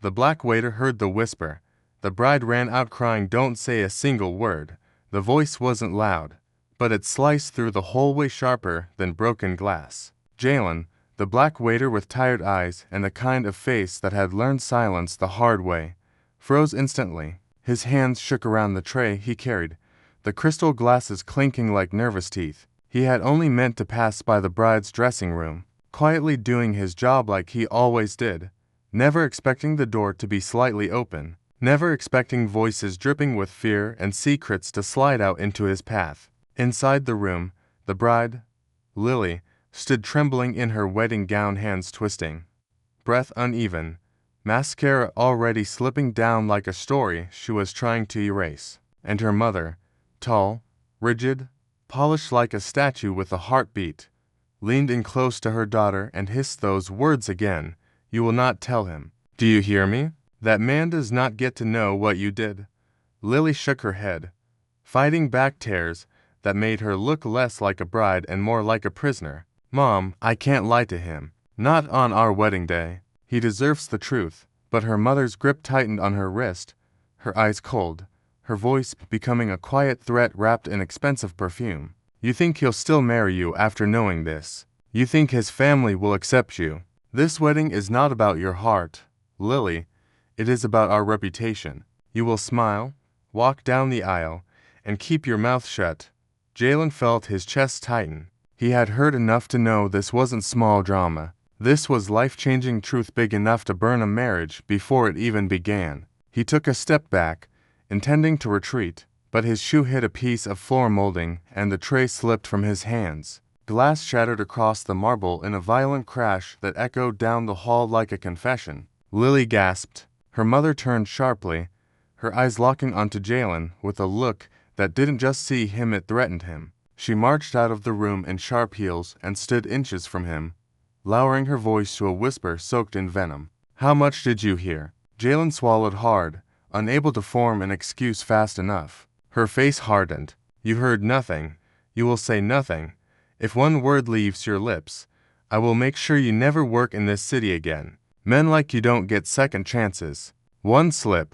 The black waiter heard the whisper. The bride ran out crying, "Don't say a single word." The voice wasn't loud, but it sliced through the hallway sharper than broken glass. Jalen, the black waiter with tired eyes and the kind of face that had learned silence the hard way, froze instantly. His hands shook around the tray he carried, the crystal glasses clinking like nervous teeth. He had only meant to pass by the bride's dressing room, quietly doing his job like he always did, never expecting the door to be slightly open, never expecting voices dripping with fear and secrets to slide out into his path. Inside the room, the bride, Lily, stood trembling in her wedding gown, hands twisting, breath uneven, mascara already slipping down like a story she was trying to erase. And her mother, tall, rigid, polished like a statue with a heartbeat, leaned in close to her daughter and hissed those words again. "You will not tell him. Do you hear me? That man does not get to know what you did." Lily shook her head, fighting back tears that made her look less like a bride and more like a prisoner. "Mom, I can't lie to him. Not on our wedding day. He deserves the truth." But her mother's grip tightened on her wrist, her eyes cold, her voice becoming a quiet threat wrapped in expensive perfume. "You think he'll still marry you after knowing this? You think his family will accept you? This wedding is not about your heart, Lily. It is about our reputation. You will smile, walk down the aisle, and keep your mouth shut." Jalen felt his chest tighten. He had heard enough to know this wasn't small drama. This was life-changing truth, big enough to burn a marriage before it even began. He took a step back, intending to retreat, but his shoe hit a piece of floor molding and the tray slipped from his hands. Glass shattered across the marble in a violent crash that echoed down the hall like a confession. Lily gasped. Her mother turned sharply, her eyes locking onto Jalen with a look that didn't just see him, it threatened him. She marched out of the room in sharp heels and stood inches from him, lowering her voice to a whisper soaked in venom. "How much did you hear?" Jalen swallowed hard, unable to form an excuse fast enough. Her face hardened. "You heard nothing. You will say nothing. If one word leaves your lips, I will make sure you never work in this city again. Men like you don't get second chances. One slip,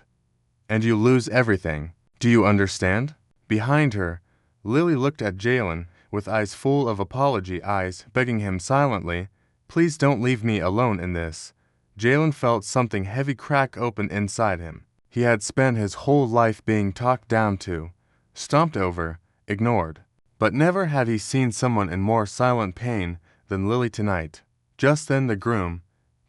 and you lose everything. Do you understand?" Behind her, Lily looked at Jalen with eyes full of apology, eyes begging him silently, "Please don't leave me alone in this." Jalen felt something heavy crack open inside him. He had spent his whole life being talked down to, stomped over, ignored. But never had he seen someone in more silent pain than Lily tonight. Just then the groom,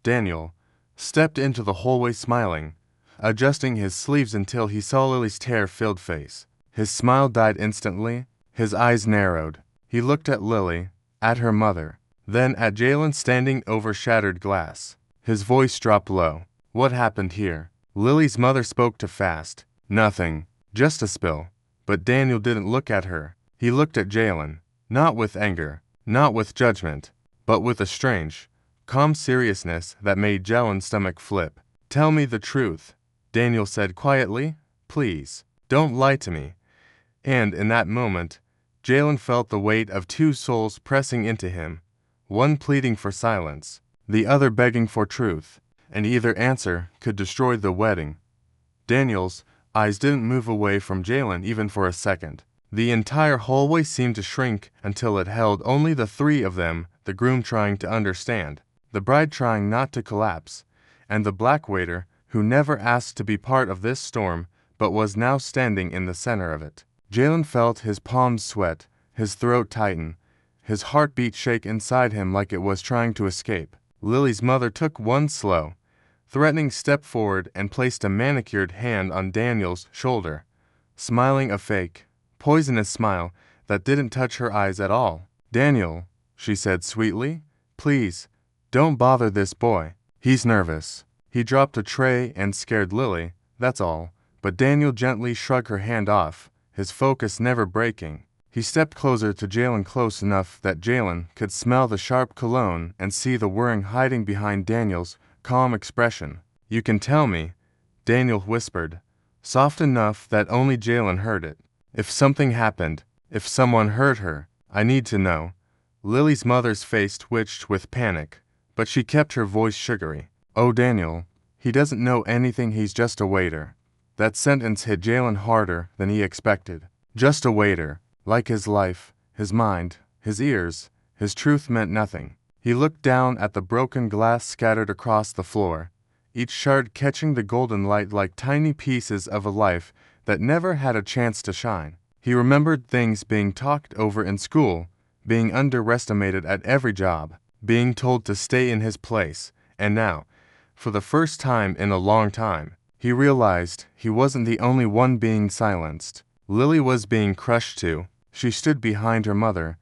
Daniel, stepped into the hallway smiling, adjusting his sleeves until he saw Lily's tear-filled face. His smile died instantly, his eyes narrowed. He looked at Lily, at her mother, then at Jalen standing over shattered glass. His voice dropped low. "What happened here?" Lily's mother spoke too fast. "Nothing, just a spill." But Daniel didn't look at her. He looked at Jalen, not with anger, not with judgment, but with a strange, calm seriousness that made Jalen's stomach flip. "Tell me the truth," Daniel said quietly. "Please, don't lie to me." And in that moment, Jalen felt the weight of two souls pressing into him, one pleading for silence, the other begging for truth, and either answer could destroy the wedding. Daniel's eyes didn't move away from Jalen even for a second. The entire hallway seemed to shrink until it held only the three of them, the groom trying to understand, the bride trying not to collapse, and the black waiter who never asked to be part of this storm but was now standing in the center of it. Jalen felt his palms sweat, his throat tighten, his heartbeat shake inside him like it was trying to escape. Lily's mother took one slow, threatening step forward and placed a manicured hand on Daniel's shoulder, smiling a fake, poisonous smile that didn't touch her eyes at all. "Daniel," she said sweetly, "please, don't bother this boy. He's nervous." He dropped a tray and scared Lily, that's all. But Daniel gently shrugged her hand off, his focus never breaking. He stepped closer to Jalen, close enough that Jalen could smell the sharp cologne and see the worrying hiding behind Daniel's calm expression. "You can tell me," Daniel whispered, soft enough that only Jalen heard it. "If something happened, if someone hurt her, I need to know." Lily's mother's face twitched with panic, but she kept her voice sugary. "Oh, Daniel," He doesn't know anything, he's just a waiter. That sentence hit Jalen harder than he expected. Just a waiter. Like his life, his mind, his ears, his truth meant nothing. He looked down at the broken glass scattered across the floor, each shard catching the golden light like tiny pieces of a life that never had a chance to shine. He remembered things being talked over in school, being underestimated at every job, being told to stay in his place, and now, for the first time in a long time, he realized he wasn't the only one being silenced. Lily was being crushed too. She stood behind her mother,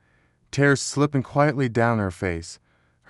tears slipping quietly down her face,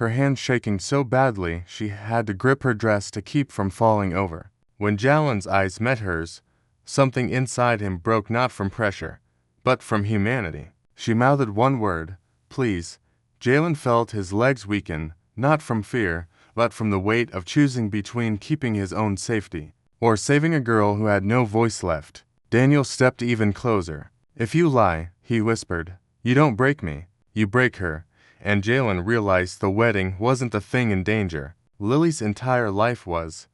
her hand shaking so badly she had to grip her dress to keep from falling over. When Jalen's eyes met hers, something inside him broke, not from pressure, but from humanity. She mouthed one word, "Please." Jalen felt his legs weaken, not from fear, but from the weight of choosing between keeping his own safety or saving a girl who had no voice left. Daniel stepped even closer. "If you lie," he whispered, "you don't break me, you break her." And Jalen realized the wedding wasn't the thing in danger. Lily's entire life was.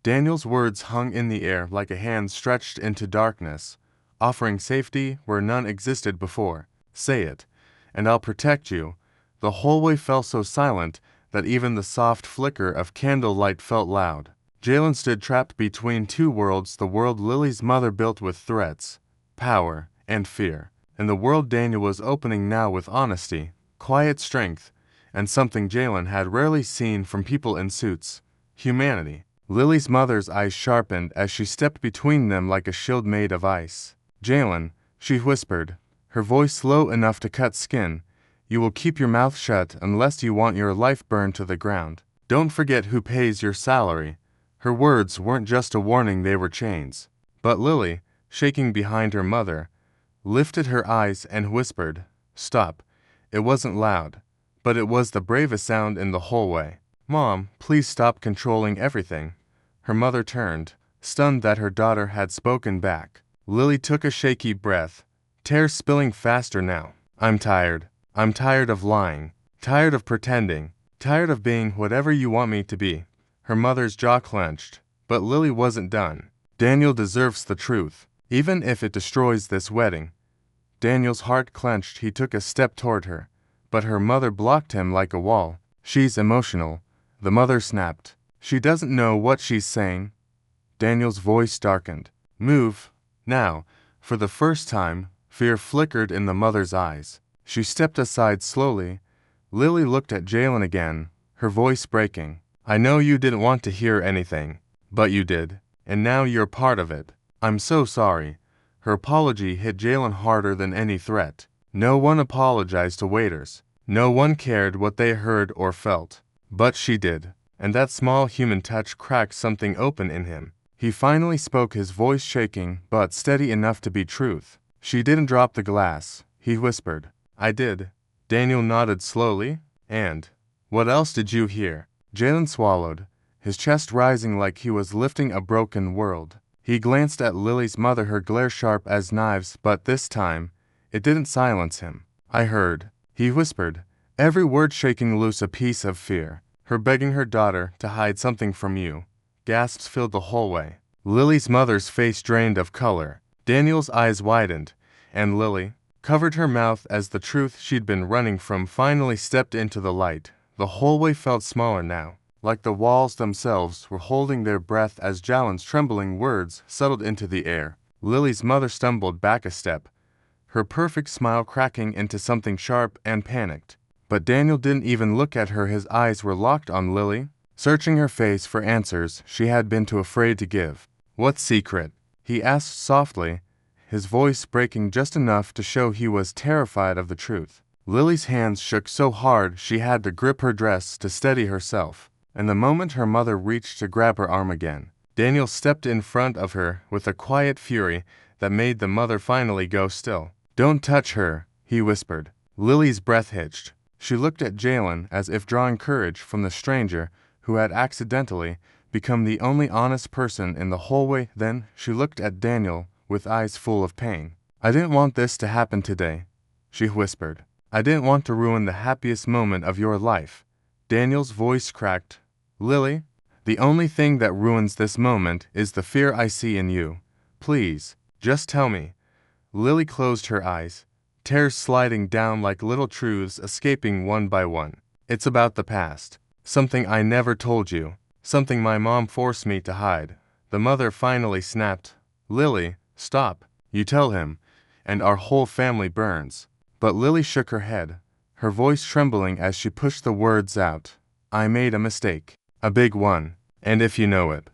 Daniel's words hung in the air like a hand stretched into darkness, offering safety where none existed before. "Say it, and I'll protect you." The hallway fell so silent that even the soft flicker of candlelight felt loud. Jalen stood trapped between two worlds, the world Lily's mother built with threats, power, and fear, and the world Daniel was opening now with honesty, quiet strength, and something Jalen had rarely seen from people in suits: humanity. Lily's mother's eyes sharpened as she stepped between them like a shield made of ice. "Jalen," she whispered, her voice low enough to cut skin, "you will keep your mouth shut unless you want your life burned to the ground. Don't forget who pays your salary." Her words weren't just a warning, they were chains. But Lily, shaking behind her mother, lifted her eyes and whispered, "Stop." It wasn't loud, but it was the bravest sound in the whole way. "Mom, please stop controlling everything." Her mother turned, stunned that her daughter had spoken back. Lily took a shaky breath, tears spilling faster now. "I'm tired. I'm tired of lying, tired of pretending, tired of being whatever you want me to be." Her mother's jaw clenched, but Lily wasn't done. "Daniel deserves the truth, even if it destroys this wedding." Daniel's heart clenched. He took a step toward her, but her mother blocked him like a wall. "She's emotional," the mother snapped. "She doesn't know what she's saying." Daniel's voice darkened. "Move, now." For the first time, fear flickered in the mother's eyes. She stepped aside slowly. Lily looked at Jalen again, her voice breaking. "I know you didn't want to hear anything, but you did, and now you're part of it. I'm so sorry." Her apology hit Jalen harder than any threat. No one apologized to waiters. No one cared what they heard or felt. But she did, and that small human touch cracked something open in him. He finally spoke, his voice shaking, but steady enough to be truth. "She didn't drop the glass," he whispered. "I did." Daniel nodded slowly. "And what else did you hear?" Jalen swallowed, his chest rising like he was lifting a broken world. He glanced at Lily's mother, her glare sharp as knives, but this time, it didn't silence him. "I heard," he whispered, every word shaking loose a piece of fear. "Her begging her daughter to hide something from you." Gasps filled the hallway. Lily's mother's face drained of color. Daniel's eyes widened, and Lily covered her mouth as the truth she'd been running from finally stepped into the light. The hallway felt smaller now, like the walls themselves were holding their breath as Jalen's trembling words settled into the air. Lily's mother stumbled back a step, her perfect smile cracking into something sharp and panicked. But Daniel didn't even look at her, his eyes were locked on Lily, searching her face for answers she had been too afraid to give. "What secret?" he asked softly, his voice breaking just enough to show he was terrified of the truth. Lily's hands shook so hard she had to grip her dress to steady herself, and the moment her mother reached to grab her arm again, Daniel stepped in front of her with a quiet fury that made the mother finally go still. "Don't touch her," he whispered. Lily's breath hitched. She looked at Jalen as if drawing courage from the stranger who had accidentally become the only honest person in the hallway. Then she looked at Daniel with eyes full of pain. "I didn't want this to happen today," she whispered. "I didn't want to ruin the happiest moment of your life." Daniel's voice cracked. "Lily, The only thing that ruins this moment is the fear I see in you. Please, just tell me. Lily closed her eyes, tears sliding down like little truths escaping one by one. It's about the past. Something I never told you. Something my mom forced me to hide. The mother finally snapped. Lily, stop. You tell him, and our whole family burns. But Lily shook her head, her voice trembling as she pushed the words out. I made a mistake. A big one. And if you know it,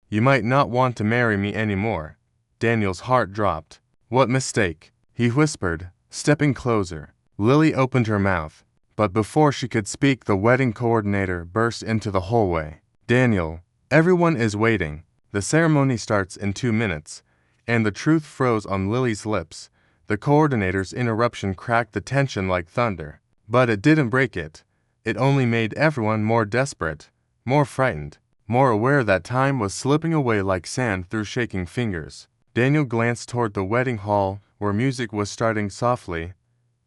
you might not want to marry me anymore. Daniel's heart dropped. What mistake? He whispered, stepping closer. Lily opened her mouth, but before she could speak, the wedding coordinator burst into the hallway. Daniel, everyone is waiting. The ceremony starts in 2 minutes. And the truth froze on Lily's lips. The coordinator's interruption cracked the tension like thunder. But it didn't break it. It only made everyone more desperate, more frightened, more aware that time was slipping away like sand through shaking fingers. Daniel glanced toward the wedding hall, where music was starting softly,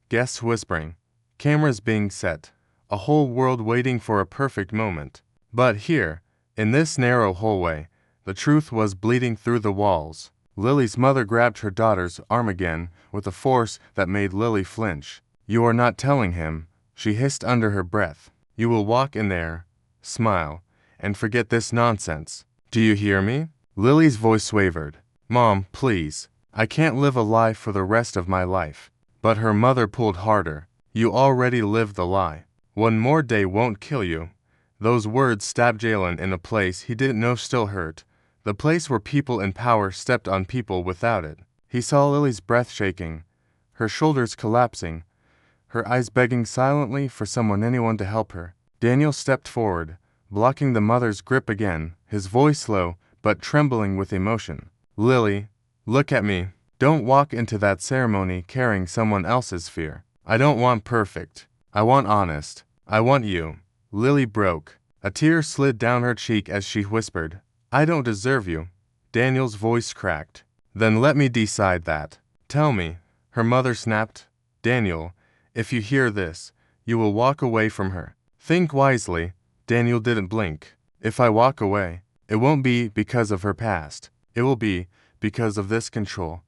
guests whispering, cameras being set, a whole world waiting for a perfect moment. But here, in this narrow hallway, the truth was bleeding through the walls. Lily's mother grabbed her daughter's arm again with a force that made Lily flinch. You are not telling him, she hissed under her breath. You will walk in there, smile, and forget this nonsense. Do you hear me? Lily's voice wavered. Mom, please. I can't live a lie for the rest of my life. But her mother pulled harder. You already lived the lie. One more day won't kill you. Those words stabbed Jalen in a place he didn't know still hurt. The place where people in power stepped on people without it. He saw Lily's breath shaking, her shoulders collapsing, her eyes begging silently for anyone to help her. Daniel stepped forward, blocking the mother's grip again, his voice low but trembling with emotion. Lily, look at me. Don't walk into that ceremony carrying someone else's fear. I don't want perfect. I want honest. I want you. Lily broke. A tear slid down her cheek as she whispered, I don't deserve you. Daniel's voice cracked. Then let me decide that. Tell me. Her mother snapped. Daniel, if you hear this, you will walk away from her. Think wisely. Daniel didn't blink. If I walk away, it won't be because of her past. It will be because of this control.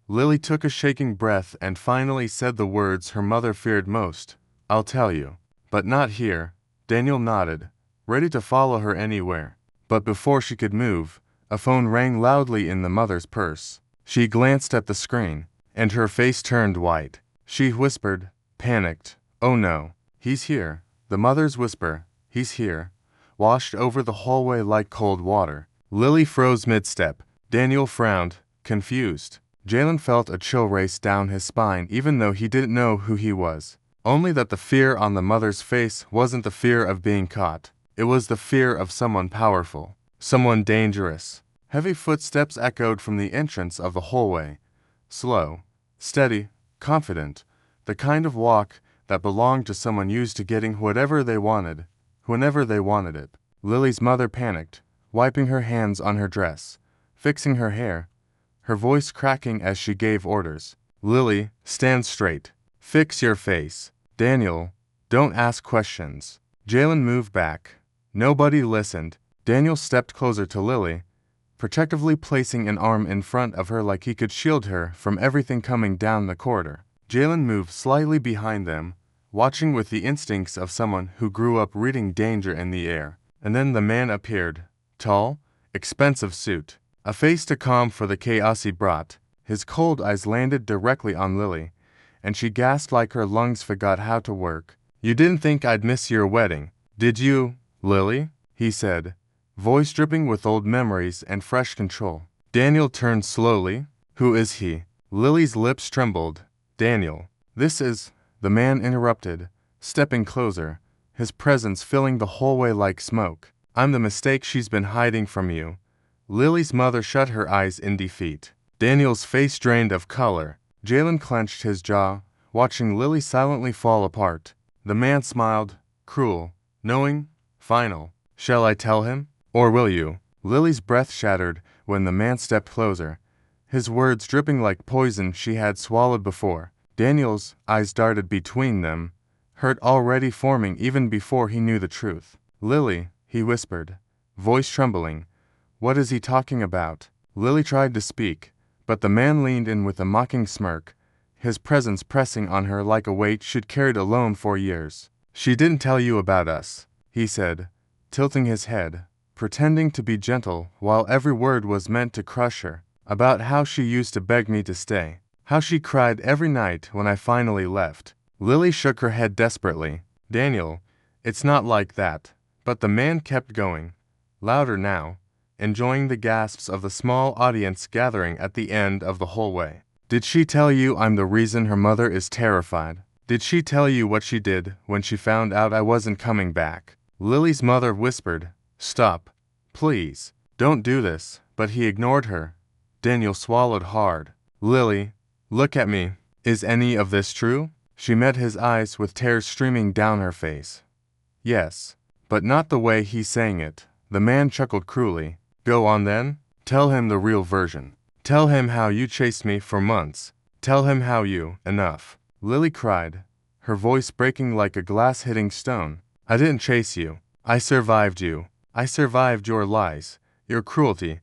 Lily took a shaking breath and finally said the words her mother feared most. I'll tell you. But not here. Daniel nodded, ready to follow her anywhere. But before she could move, a phone rang loudly in the mother's purse. She glanced at the screen, and her face turned white. She whispered, panicked, Oh no, he's here. The mother's whisper, he's here, washed over the hallway like cold water. Lily froze mid-step. Daniel frowned, confused. Jalen felt a chill race down his spine even though he didn't know who he was. Only that the fear on the mother's face wasn't the fear of being caught. It was the fear of someone powerful, someone dangerous. Heavy footsteps echoed from the entrance of the hallway. Slow, steady, confident. The kind of walk that belonged to someone used to getting whatever they wanted, whenever they wanted it. Lily's mother panicked, wiping her hands on her dress, fixing her hair, her voice cracking as she gave orders. Lily, stand straight. Fix your face. Daniel, don't ask questions. Jalen moved back. Nobody listened. Daniel stepped closer to Lily, protectively placing an arm in front of her like he could shield her from everything coming down the corridor. Jalen moved slightly behind them, watching with the instincts of someone who grew up reading danger in the air. And then the man appeared, tall, expensive suit, a face to calm for the chaos he brought. His cold eyes landed directly on Lily, and she gasped like her lungs forgot how to work. You didn't think I'd miss your wedding, did you, Lily? He said, voice dripping with old memories and fresh control. Daniel turned slowly. Who is he? Lily's lips trembled. Daniel. This is... The man interrupted, stepping closer, his presence filling the hallway like smoke. I'm the mistake she's been hiding from you. Lily's mother shut her eyes in defeat. Daniel's face drained of color. Jalen clenched his jaw, watching Lily silently fall apart. The man smiled, cruel, knowing, final. Shall I tell him? Or will you? Lily's breath shattered when the man stepped closer, his words dripping like poison she had swallowed before. Daniel's eyes darted between them, hurt already forming even before he knew the truth. Lily, he whispered, voice trembling. What is he talking about? Lily tried to speak, but the man leaned in with a mocking smirk, his presence pressing on her like a weight she'd carried alone for years. She didn't tell you about us, he said, tilting his head, pretending to be gentle while every word was meant to crush her. About how she used to beg me to stay. How she cried every night when I finally left. Lily shook her head desperately. Daniel, it's not like that. But the man kept going, louder now, enjoying the gasps of the small audience gathering at the end of the hallway. Did she tell you I'm the reason her mother is terrified? Did she tell you what she did when she found out I wasn't coming back? Lily's mother whispered, "Stop. Please. Don't do this." But he ignored her. Daniel swallowed hard. Lily, look at me. Is any of this true? She met his eyes with tears streaming down her face. Yes, but not the way he's saying it. The man chuckled cruelly. Go on then. Tell him the real version. Tell him how you chased me for months. Tell him how you— Enough. Lily cried, her voice breaking like a glass hitting stone. I didn't chase you. I survived you. I survived your lies, your cruelty,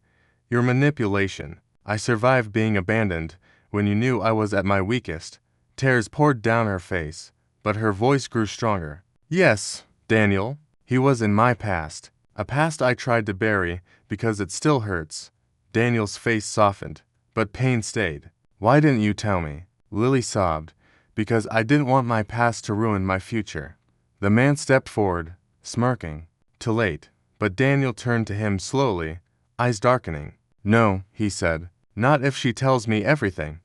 your manipulation. I survived being abandoned when you knew I was at my weakest. Tears poured down her face, but her voice grew stronger. Yes, Daniel, he was in my past, a past I tried to bury because it still hurts. Daniel's face softened, but pain stayed. Why didn't you tell me? Lily sobbed, because I didn't want my past to ruin my future. The man stepped forward, smirking. Too late. But Daniel turned to him slowly, eyes darkening. No, he said, not if she tells me everything.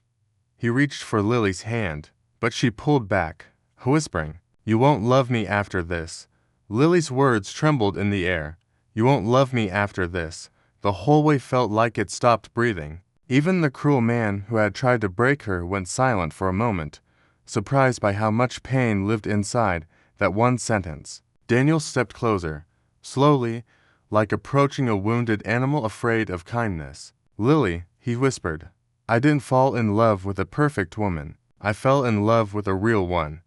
He reached for Lily's hand, but she pulled back, whispering, You won't love me after this. Lily's words trembled in the air. You won't love me after this. The hallway felt like it stopped breathing. Even the cruel man who had tried to break her went silent for a moment, surprised by how much pain lived inside that one sentence. Daniel stepped closer, slowly, like approaching a wounded animal afraid of kindness. Lily, he whispered, I didn't fall in love with a perfect woman. I fell in love with a real one.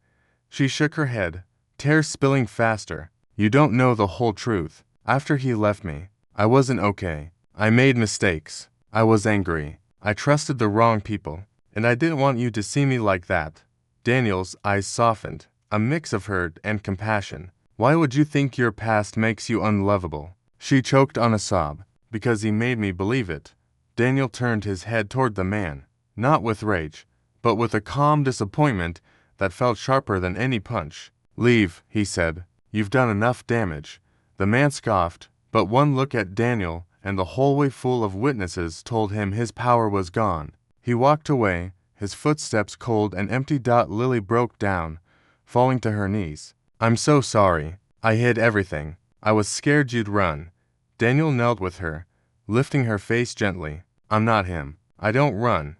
She shook her head, tears spilling faster. You don't know the whole truth. After he left me, I wasn't okay. I made mistakes. I was angry. I trusted the wrong people. And I didn't want you to see me like that. Daniel's eyes softened, a mix of hurt and compassion. Why would you think your past makes you unlovable? She choked on a sob. Because he made me believe it. Daniel turned his head toward the man, not with rage, but with a calm disappointment that felt sharper than any punch. Leave, he said. You've done enough damage. The man scoffed, but one look at Daniel and the hallway full of witnesses told him his power was gone. He walked away, his footsteps cold and empty. Lily broke down, falling to her knees. I'm so sorry. I hid everything. I was scared you'd run. Daniel knelt with her, lifting her face gently. I'm not him. I don't run.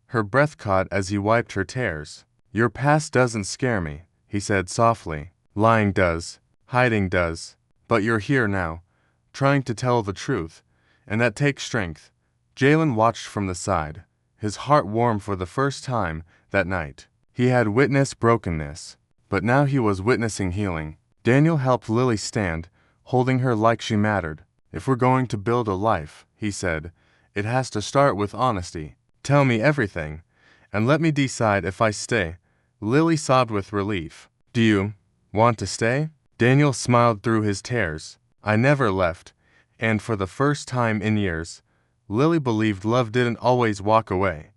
Her breath caught as he wiped her tears. Your past doesn't scare me, he said softly. Lying does. Hiding does. But you're here now, trying to tell the truth, and that takes strength. Jalen watched from the side, his heart warm for the first time that night. He had witnessed brokenness, but now he was witnessing healing. Daniel helped Lily stand, holding her like she mattered. If we're going to build a life, he said, it has to start with honesty. Tell me everything, and let me decide if I stay. Lily sobbed with relief. Do you want to stay? Daniel smiled through his tears. I never left, and for the first time in years, Lily believed love didn't always walk away.